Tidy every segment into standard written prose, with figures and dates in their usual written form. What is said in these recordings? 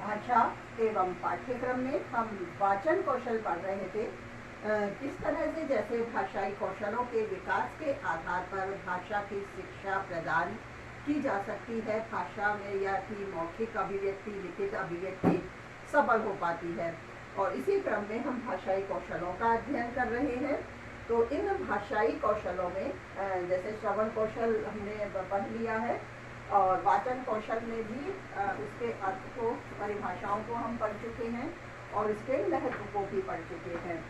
भाषा एवं पाठ्यक्रम में हम वाचन कौशल पढ़ रहे थे। किस तरह से जैसे भाषाई कौशलों के विकास के आधार पर भाषा की शिक्षा प्रदान की जा सकती है, भाषा में या की मौखिक अभिव्यक्ति, लिखित अभिव्यक्ति सबल हो पाती है। और इसी क्रम में हम भाषाई कौशलों का अध्ययन कर रहे हैं। तो इन भाषाई कौशलों में जैसे श्रवण कौशल हमने पढ़ लिया है, और वाचन कौशल में भी उसके अर्थ को, परिभाषाओं को हम पढ़ चुके हैं और इसके महत्व को भी पढ़ चुके हैं।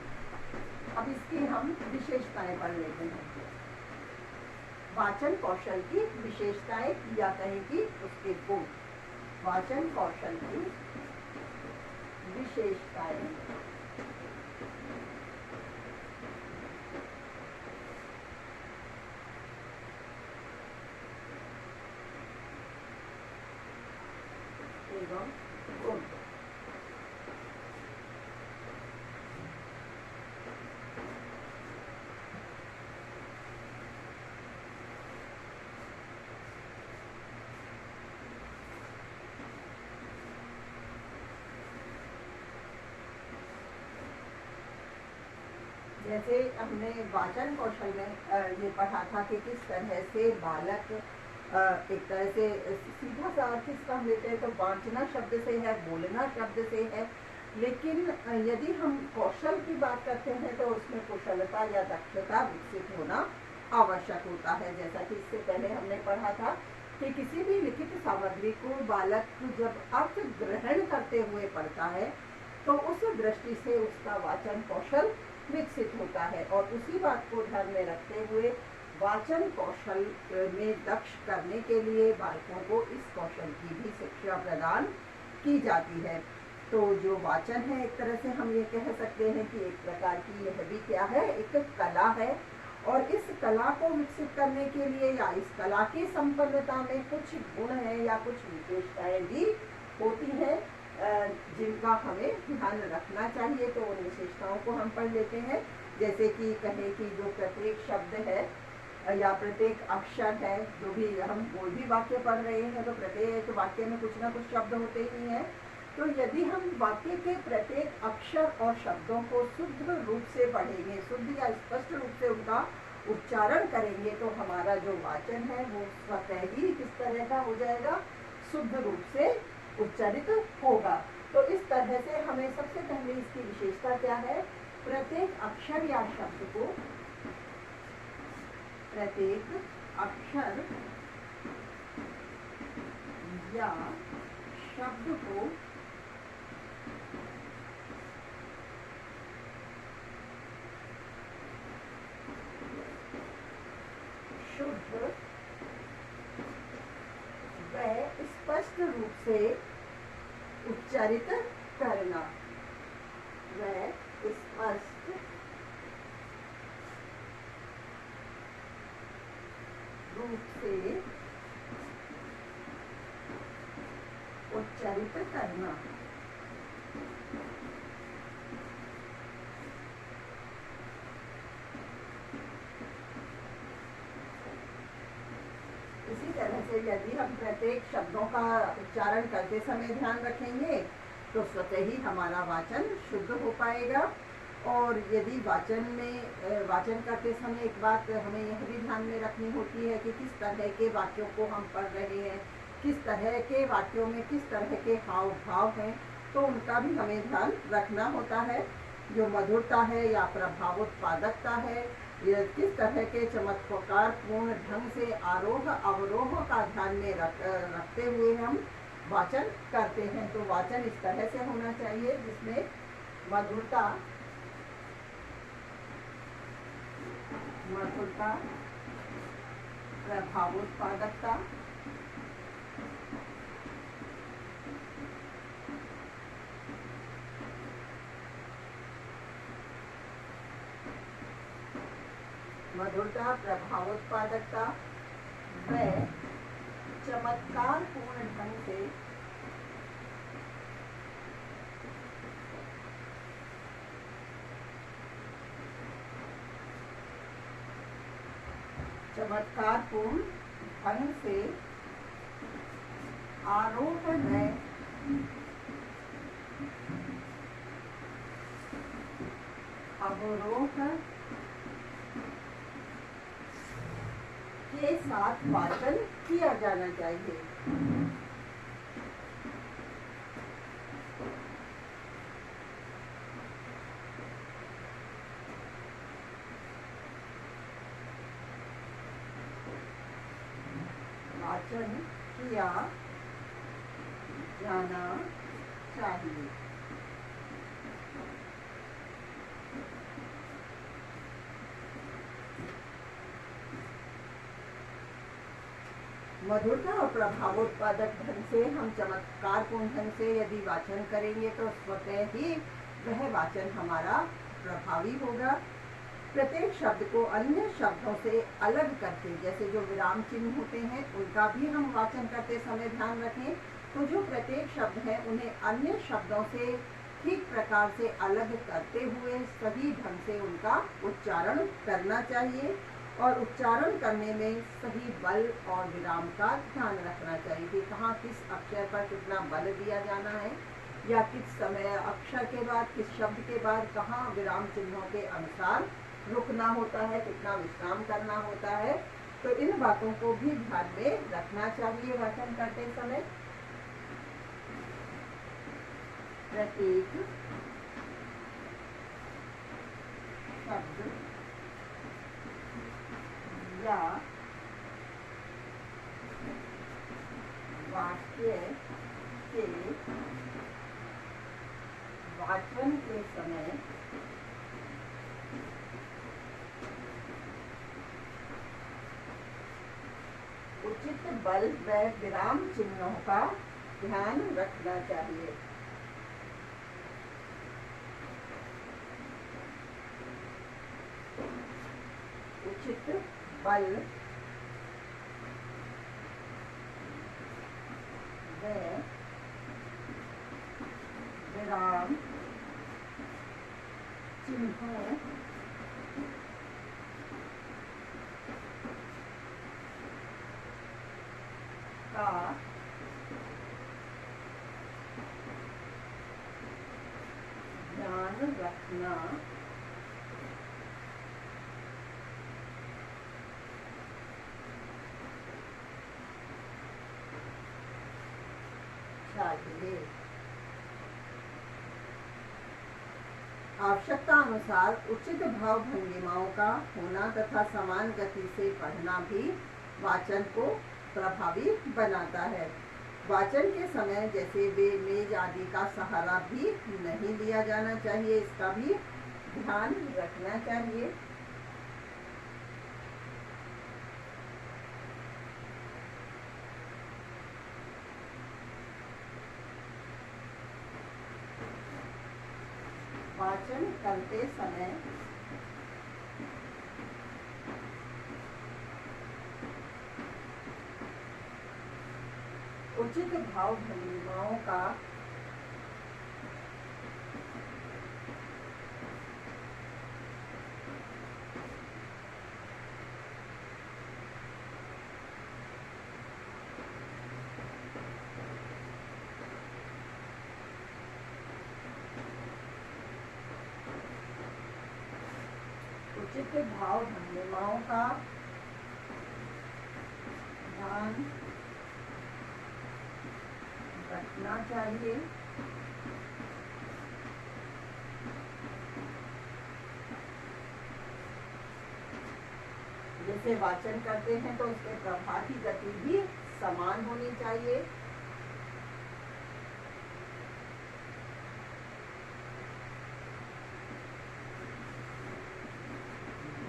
अब इसकी हम विशेषताएं पढ़ लेते हैं। वाचन कौशल की विशेषताएं या कहें कि उसके गुण। वाचन कौशल की विशेषताएं। एवं गुण। जैसे हमने वाचन कौशल में ये पढ़ा था कि किस तरह से बालक एक तरह से सीधा सा अर्थ इसका हम लेते हैं तो वाचना शब्द से है, बोलना शब्द से है, लेकिन यदि हम कौशल की बात करते हैं तो उसमें कुशलता या दक्षता विकसित होना आवश्यक होता है। जैसा कि इससे पहले हमने पढ़ा था कि किसी भी लिखित सामग्री को बालक जब अर्थ ग्रहण करते हुए पढ़ता है तो उस दृष्टि से उसका वाचन कौशल विकसित होता है। और उसी बात को ध्यान में रखते हुए वाचन कौशल में दक्ष करने के लिए बालकों को इस कौशल की भी शिक्षा प्रदान की जाती है। तो जो वाचन है एक तरह से हम ये कह सकते हैं कि एक प्रकार की यह भी क्या है, एक कला है। और इस कला को विकसित करने के लिए या इस कला की संपन्नता में कुछ गुण हैं या कुछ विशेषताएं भी होती हैं जिनका हमें ध्यान रखना चाहिए। तो उन विशेषताओं को हम पढ़ लेते हैं। जैसे कि कहें कि जो प्रत्येक शब्द है या प्रत्येक अक्षर है, जो भी हम कोई भी वाक्य पढ़ रहे हैं तो प्रत्येक वाक्य में कुछ ना कुछ शब्द होते ही हैं। तो यदि हम वाक्य के प्रत्येक अक्षर और शब्दों को शुद्ध रूप से पढ़ेंगे, शुद्ध या स्पष्ट रूप से उनका उच्चारण करेंगे, तो हमारा जो वाचन है वो स्वतः ही किस तरह का हो जाएगा, शुद्ध रूप से उच्चारित होगा। तो इस तरह से हमें सबसे पहले इसकी विशेषता क्या है, प्रत्येक अक्षर या शब्द को, प्रत्येक अक्षर या शब्द को शुद्ध व स्पष्ट रूप से उच्चारित करना, व स्पष्ट रूप से उच्चारित करना। इसी तरह से यदि हम प्रत्येक शब्दों का उच्चारण करते समय ध्यान रखेंगे तो स्वतः ही हमारा वाचन शुद्ध हो पाएगा। और यदि वाचन करते समय एक बात हमें यह भी ध्यान में रखनी होती है कि किस तरह के वाक्यों को हम पढ़ रहे हैं, किस तरह के वाक्यों में किस तरह के हाव भाव हैं, तो उनका भी हमें ध्यान रखना होता है। जो मधुरता है या प्रभावोत्पादकता है, किस तरह के चमत्कार पूर्ण ढंग से आरोह अवरोह का ध्यान में रखते हुए हम वाचन करते हैं। तो वाचन इस तरह से होना चाहिए जिसमें मधुरता, प्रभावोत्पादकता, प्रभावोत्पादकता व चमत्कार पूर्ण ढंग से ढंग से आरोह अवरोह के साथ वाचन किया जाना चाहिए। वाचन किया जाना चाहिए। मधुरता और प्रभावोत्पादक ढंग से हम चमत्कारपूर्ण ढंग से यदि वाचन करेंगे तो स्वतः ही वह वाचन हमारा प्रभावी होगा। प्रत्येक शब्द को अन्य शब्दों से अलग करके, जैसे जो विराम चिन्ह होते हैं उनका भी हम वाचन करते समय ध्यान रखें। तो जो प्रत्येक शब्द है उन्हें अन्य शब्दों से ठीक प्रकार से अलग करते हुए सही ढंग से उनका उच्चारण करना चाहिए और उच्चारण करने में सही बल और विराम का ध्यान रखना चाहिए कि कहाँ किस अक्षर पर कितना बल दिया जाना है या किस समय अक्षर के बाद, किस शब्द के बाद कहाँ विराम चिन्हों के अनुसार रुकना होता है, कितना विश्राम करना होता है। तो इन बातों को भी ध्यान में रखना चाहिए वाचन करते समय। प्रत्येक शब्द या वाक्य के वाचन के समय उचित बल व विराम चिन्हों का ध्यान रखना चाहिए। उचित बल व विराम चिन्हों का ध्यान रखना चाहिए। आवश्यकता अनुसार उचित भाव भंगिमाओं का होना तथा समान गति से पढ़ना भी वाचन को प्रभावी बनाता है। वाचन के समय जैसे वे मेज आदि का सहारा भी नहीं लिया जाना चाहिए, इसका भी ध्यान रखना चाहिए। वाचन करते समय उचित भाव भंगिमाओं का उचित भाव भंगिमाओं का ध्यान रखना चाहिए। जैसे वाचन करते हैं तो उसके प्रवाह की गति भी समान होनी चाहिए।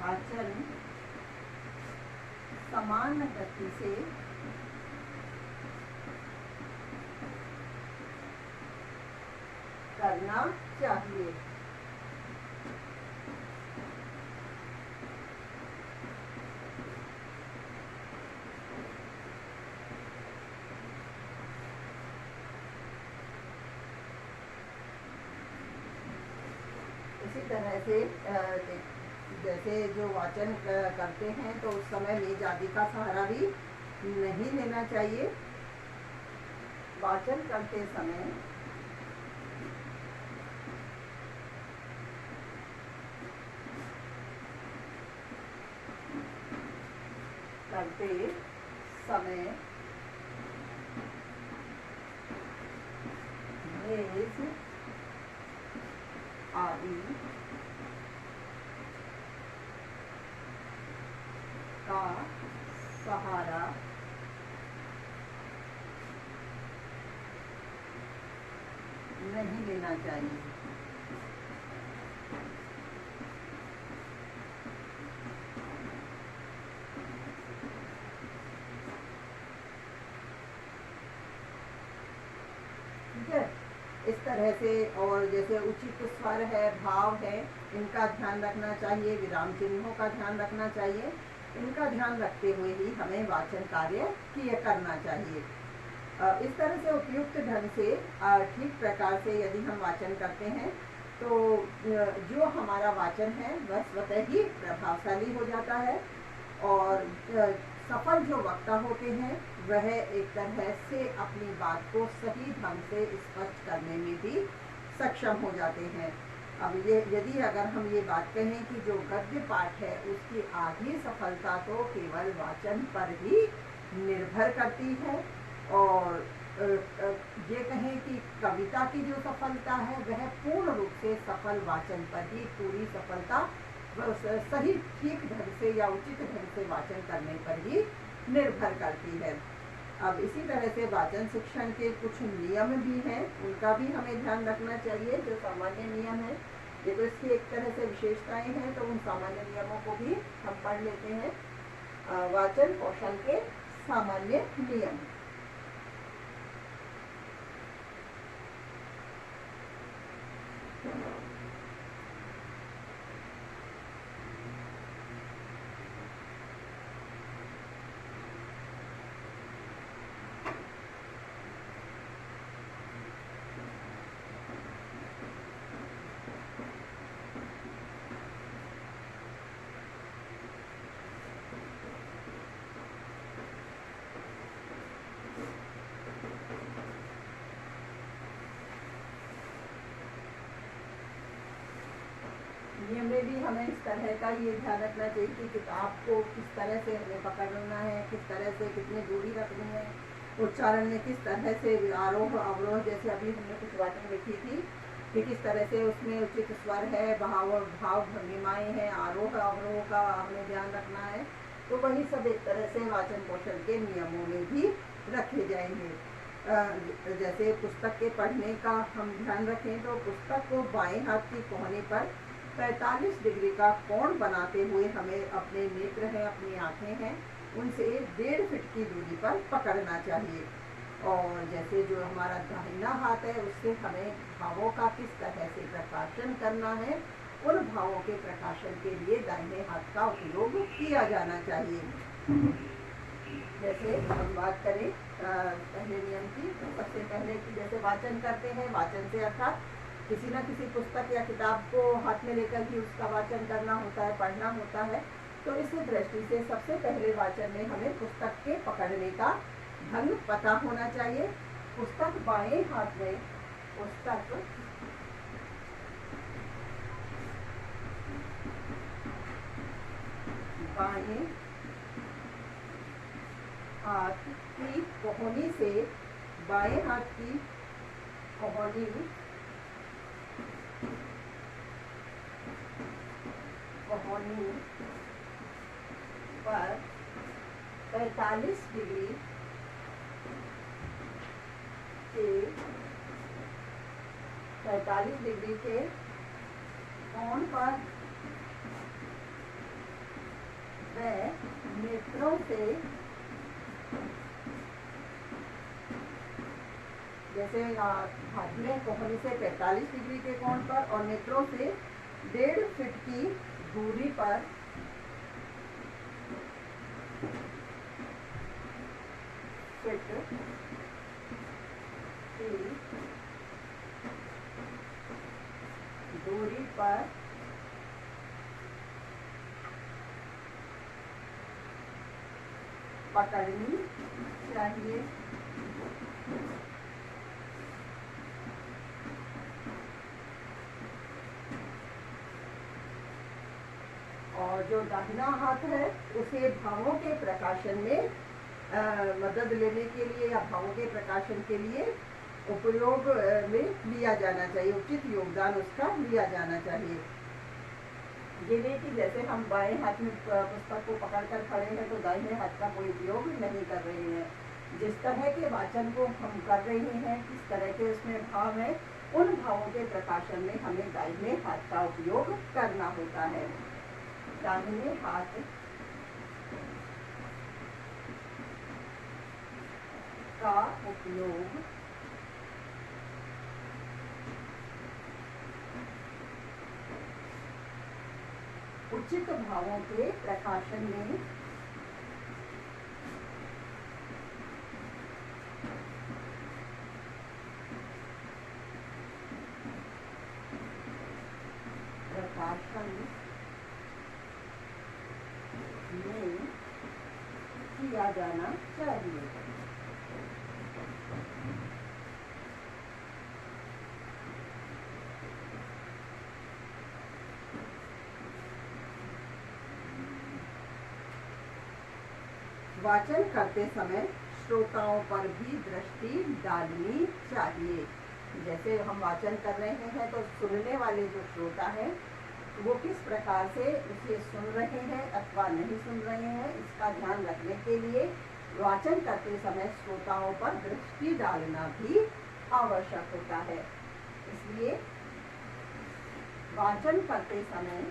वाचन समान गति से करना चाहिए। इसी तरह से जैसे जो वाचन करते हैं तो उस समय मेज आदि का सहारा भी नहीं लेना चाहिए। वाचन करते समय पढ़ते समय मेज आदि का सहारा नहीं लेना चाहिए। ठीक है, इस तरह से। और जैसे उचित स्वर है, भाव है, इनका ध्यान रखना चाहिए, विराम चिन्हों का ध्यान रखना चाहिए। इनका ध्यान रखते हुए ही हमें वाचन कार्य करना चाहिए। इस तरह से उपयुक्त ढंग से ठीक प्रकार से यदि हम वाचन करते हैं तो जो हमारा वाचन है वह स्वतः ही प्रभावशाली हो जाता है। और सफल जो वक्ता होते हैं वह एक तरह से अपनी बात को सही ढंग से स्पष्ट करने में भी सक्षम हो जाते हैं। अब ये यदि अगर हम ये बात कहें कि जो गद्य पाठ है उसकी आधी सफलता तो केवल वाचन पर ही निर्भर करती है, और ये कहें कि कविता की जो सफलता है वह पूर्ण रूप से सफल वाचन पर ही, पूरी सफलता सही ठीक ढंग से या उचित ढंग से वाचन करने पर ही निर्भर करती है। अब इसी तरह से वाचन शिक्षण के कुछ नियम भी हैं, उनका भी हमें ध्यान रखना चाहिए। जो सामान्य नियम है, ये तो इसकी एक तरह से विशेषताएं हैं, तो उन सामान्य नियमों को भी हम पढ़ लेते हैं। वाचन कौशल के सामान्य नियम। नियम में भी हमें इस तरह का ये ध्यान रखना चाहिए कि किताब को किस तरह से हमें पकड़ना है, किस तरह से कितनी दूरी रखनी है, उच्चारण में किस तरह से आरोह अवरोह, जैसे अभी हमने कुछ बातें लिखी थी कि किस तरह से उसमें उचित स्वर है, भाव भंगिमाएँ हैं, आरोह अवरोह का हमें ध्यान रखना है। तो वही सब एक तरह से वाचन कौशल के नियमों में भी रखे जाएंगे। जैसे पुस्तक के पढ़ने का हम ध्यान रखें तो पुस्तक को बाएं हाथ की कोहनी पर 45 डिग्री का कोण बनाते हुए हमें अपने नेत्र हैं, अपनी आँखें हैं, उनसे 1.5 फीट की दूरी पर पकड़ना चाहिए। और जैसे जो हमारा दाहिना हाथ है उससे हमें भावों का किस तरह से प्रकाशन करना है, उन भावों के प्रकाशन के लिए दाहिने हाथ का उपयोग किया जाना चाहिए। जैसे हम बात करें पहले नियम की, सबसे पहले कि जैसे वाचन करते हैं, वाचन से अर्थात किसी न किसी पुस्तक या किताब को हाथ में लेकर ही उसका वाचन करना होता है, पढ़ना होता है। तो इस दृष्टि से सबसे पहले वाचन में हमें पुस्तक के पकड़ने का ढंग पता होना चाहिए। पुस्तक बाएं हाथ में, पुस्तक बाएं हाथ की कोहनी से, बाएं हाथ की कोहनी पर 45 डिग्री के कोण पर वह नेत्रों से, जैसे हाथ में कोहनी से 45 डिग्री के कोण पर और नेत्रों से 1.5 फीट की दूरी पर पकड़नी चाहिए। और जो दाहिना हाथ है उसे भावों के प्रकाशन में मदद लेने के लिए या भावों के प्रकाशन के लिए उपयोग में लिया जाना चाहिए, उचित योगदान उसका लिया जाना चाहिए। ये नहीं कि जैसे हम बाएं हाथ में पुस्तक को पकड़कर खड़े हैं तो दाहिने हाथ का कोई उपयोग नहीं कर रहे हैं। जिस तरह के वाचन को हम कर रहे हैं, किस तरह के उसमें भाव है, उन भावों के प्रकाशन में हमें दाहिने हाथ का उपयोग करना होता है। दाहिने हाथ का उपयोग उचित भावों के प्रकाशन में किया जाना चाहिए। वाचन करते समय श्रोताओं पर भी दृष्टि डालनी चाहिए। जैसे हम वाचन कर रहे हैं तो सुनने वाले जो श्रोता हैं वो किस प्रकार से इसे सुन रहे हैं अथवा नहीं सुन रहे हैं, इसका ध्यान रखने के लिए वाचन करते समय श्रोताओं पर दृष्टि डालना भी आवश्यक होता है। इसलिए वाचन करते समय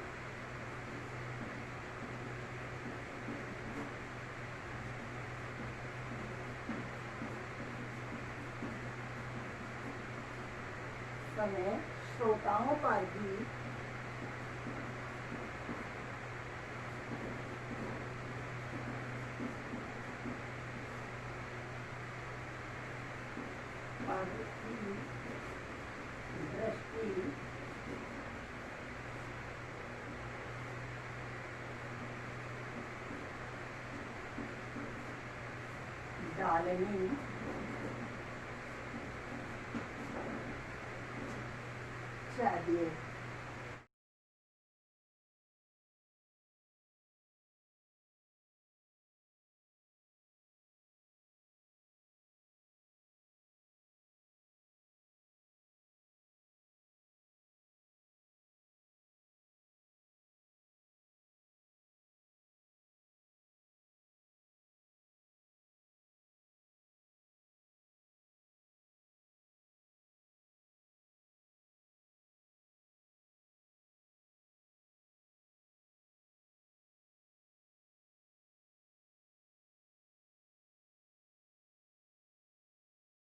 श्रोताओं पर भी दृष्टि डालनी चाहिए।